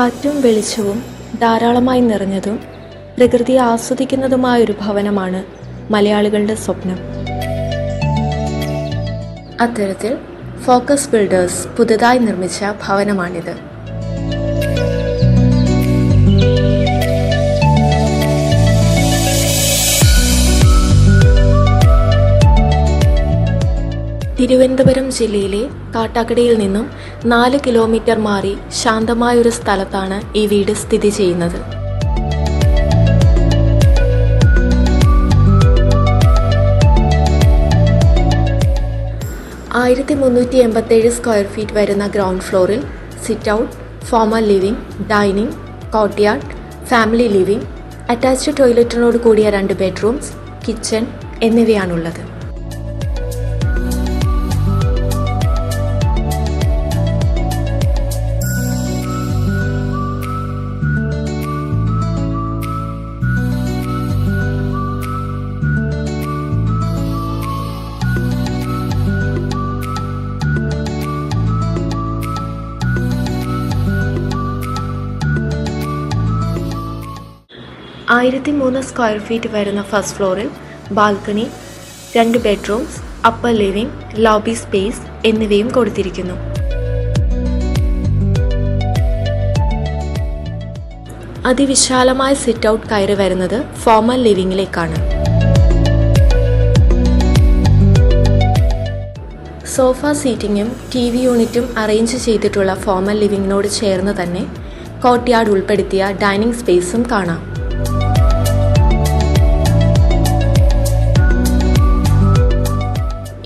കാറ്റും വെളിച്ചവും ധാരാളമായി നിറഞ്ഞതും പ്രകൃതിയെ ആസ്വദിക്കുന്നതുമായൊരു ഭവനമാണ് മലയാളികളുടെ സ്വപ്നം. അത്തരത്തിൽ ഫോക്കസ് ബിൽഡേഴ്സ് പുതുതായി നിർമ്മിച്ച ഭവനമാണിത്. തിരുവനന്തപുരം ജില്ലയിലെ കാട്ടാക്കടയിൽ നിന്നും 4 കിലോമീറ്റർ മാറി ശാന്തമായൊരു സ്ഥലത്താണ് ഈ വീട് സ്ഥിതി ചെയ്യുന്നത്. സ്ക്വയർ ഫീറ്റ് വരുന്ന ഗ്രൗണ്ട് ഫ്ലോറിൽ sit out, formal living, dining, courtyard, family living, attached ടോയ്ലറ്റിനോട് കൂടിയ 2 ബെഡ്റൂംസ്, കിച്ചൺ എന്നിവയാണുള്ളത്. സ്ക്വയർ ഫീറ്റ് വരുന്ന ഫസ്റ്റ് ഫ്ലോറിൽ balcony, 2 bedrooms, upper living, lobby space എന്നിവയും കൊടുത്തിരിക്കുന്നു. അതിവിശാലമായ സിറ്റ് ഔട്ട് കയറി വരുന്നത് ഫോമൽ ലിവിംഗിലേക്കാണ്. സോഫ സീറ്റിങ്ങും TV യൂണിറ്റും അറേഞ്ച് ചെയ്തിട്ടുള്ള ഫോമൽ ലിവിംഗിനോട് ചേർന്ന് തന്നെ കോർട്ട്യാർഡ് ഉൾപ്പെടുത്തിയ ഡൈനിങ് സ്പേസും കാണാം.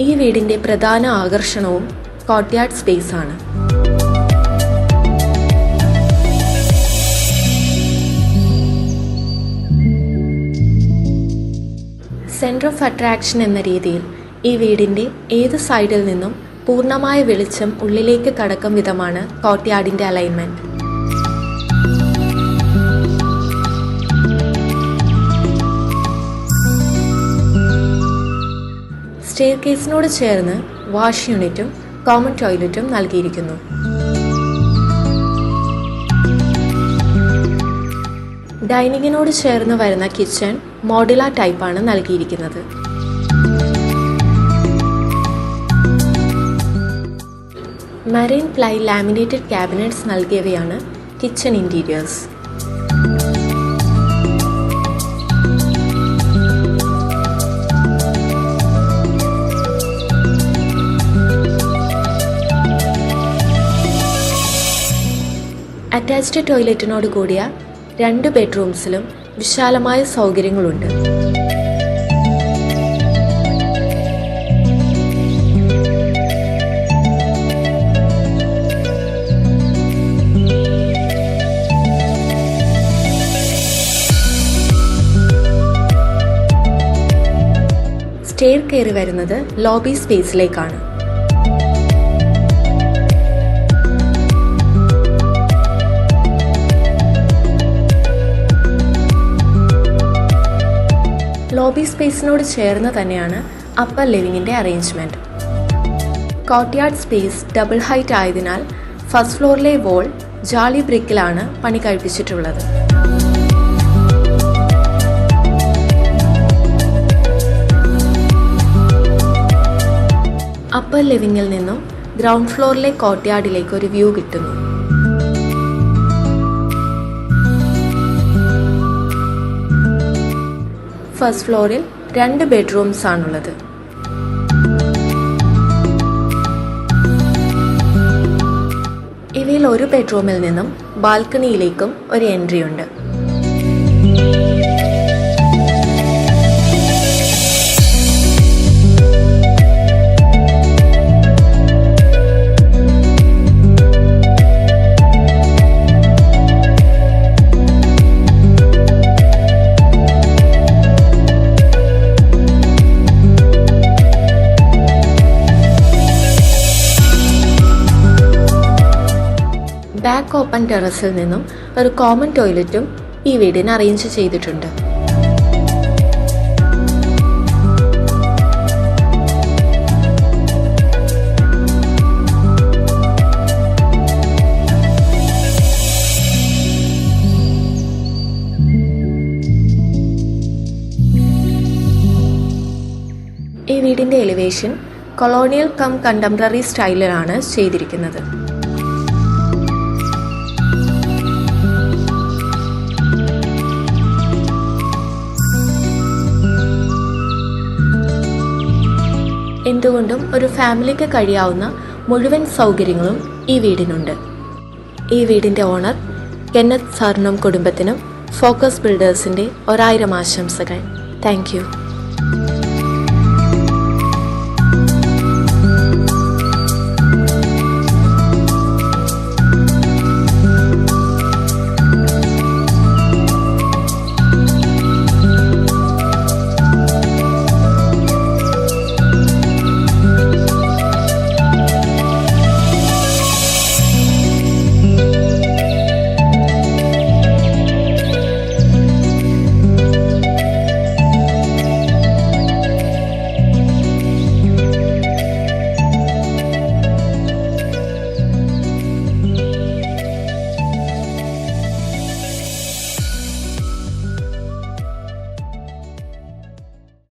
ഈ വീടിന്റെ പ്രധാന ആകർഷണവും കോർട്ട്യാർഡ് സ്പേസ് ആണ്. സെന്റർ ഓഫ് അട്രാക്ഷൻ എന്ന രീതിയിൽ ഈ വീടിന്റെ ഏത് സൈഡിൽ നിന്നും പൂർണ്ണമായ വെളിച്ചം ഉള്ളിലേക്ക് കടക്കും വിധമാണ് കോർട്ട്യാർഡിന്റെ അലൈൻമെന്റ്. സ്റ്റെയർ കേസിനോട് ചേർന്ന് വാഷ് യൂണിറ്റും കോമൺ ടോയ്ലറ്റും നൽകിയിരിക്കുന്നു. ഡൈനിങ്ങിനോട് ചേർന്ന് വരുന്ന കിച്ചൺ മോഡുലാർ ടൈപ്പാണ് നൽകിയിരിക്കുന്നത്. മറൈൻ പ്ലൈ ലാമിനേറ്റഡ് ക്യാബിനറ്റ്സ് നൽകിയവയാണ് കിച്ചൺ ഇന്റീരിയേഴ്സ്. അറ്റാച്ച്ഡ് ടോയ്ലറ്റിനോട് കൂടിയ 2 ബെഡ്റൂംസിലും വിശാലമായ സൗകര്യങ്ങളുണ്ട്. സ്റ്റെയർ കയറി വരുന്നത് ലോബി സ്പേസിലേക്കാണ്. ലോബി സ്പേസിനോട് ചേർന്ന് തന്നെയാണ് അപ്പർ ലിവിങ്ങിൻ്റെ arrangement. Courtyard space double height ആയതിനാൽ ഫസ്റ്റ് ഫ്ലോറിലെ വോൾ ജാളി ബ്രിക്കിലാണ് പണി കഴിപ്പിച്ചിട്ടുള്ളത്. അപ്പർ ലിവിങ്ങിൽ നിന്നും ഗ്രൗണ്ട് ഫ്ലോറിലെ കോർട്ട്യാർഡിലേക്ക് ഒരു വ്യൂ കിട്ടുന്നു. ഫസ്റ്റ് ഫ്ലോറിൽ 2 ബെഡ്റൂംസ് ആണുള്ളത്. ഇവയിൽ ഒരു ബെഡ്റൂമിൽ നിന്നും ബാൽക്കണിയിലേക്കും ഒരു എൻട്രി ഉണ്ട്. ബാക്ക് ഓപ്പൺ ടെറസിൽ നിന്നും ഒരു കോമൺ ടോയ്ലറ്റും ഈ വീടിന് അറേഞ്ച് ചെയ്തിട്ടുണ്ട്. അഡീഷൻ കൊളോണിയൽ കം കണ്ടംപററി സ്റ്റൈലിലാണ് ചെയ്തിരിക്കുന്നത്. എന്തുകൊണ്ടും ഒരു ഫാമിലിക്ക് കഴിയാവുന്ന മുഴുവൻ സൗകര്യങ്ങളും ഈ വീടിനുണ്ട്. ഈ വീടിൻ്റെ ഓണർ കെന്നത്ത് സാറിനും കുടുംബത്തിനും ഫോക്കസ് ബിൽഡേഴ്സിൻ്റെ 1000 ആശംസകൾ. Thank you.